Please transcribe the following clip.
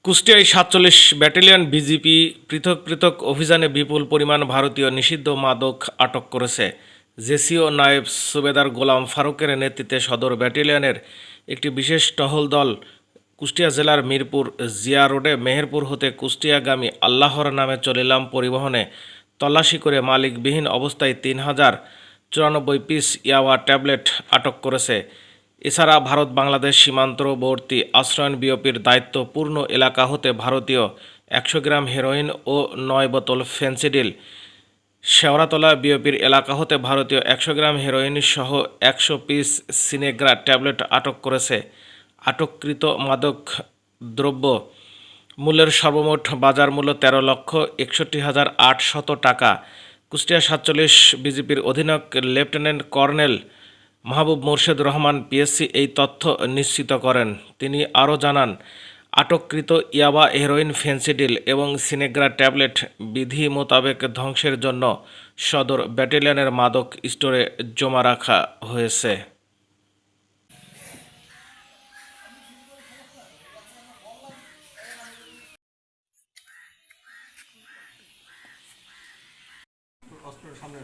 কুষ্টিয়ায় ৪৭ battalion BGP পৃথক পৃথক অভিযানে বিপুল পরিমাণ ভারতীয় নিষিদ্ধ মাদক আটক করেছে। জেসিও নায়েব সুবেদার গোলাম ফারুকের নেতৃত্বে সদর ব্যাটালিয়নের একটি বিশেষ টহল দল কুষ্টিয়া জেলার মিরপুর জিয়া রোডে মেহেরপুর হতে কুষ্টিয়াগামী আল্লাহর নামে চলিলাম পরিবহনে তল্লাশি করে মালিকবিহীন অবস্থায় ৩,০৯৪ পিস ইয়াবা ট্যাবলেট আটক করেছে। এছাড়া ভারত বাংলাদেশ সীমান্তবর্তী আশ্রয়ণ বিওপির দায়িত্বপূর্ণ এলাকা হতে ভারতীয় ১০০ গ্রাম হেরোইন ও ৯ বোতল ফেন্সিডিল, শেওড়াতলা বিওপির এলাকা হতে ভারতীয় ১০০ গ্রাম হেরোইন সহ ১০০ পিস সিনেগ্রা ট্যাবলেট আটক করেছে। আটককৃত মাদক দ্রব্য মূল্যের সর্বমোট বাজার মূল্য ১৩,৬১,৮০০ টাকা। কুষ্টিয়া ৪৭ বিজিপির অধিনায়ক লেফটেন্যান্ট কর্নেল মাহবুব মোর্শেদ রহমান পিএসসি এই তথ্য নিশ্চিত করেন। তিনি আরও জানান, আটককৃত ইয়াবা, হেরোইন, ফেন্সিডিল এবং সিনেগ্রা ট্যাবলেট বিধি মোতাবেক ধ্বংসের জন্য সদর ব্যাটালিয়নের মাদক স্টোরে জমা রাখা হয়েছে। অস্ত্রের সামনে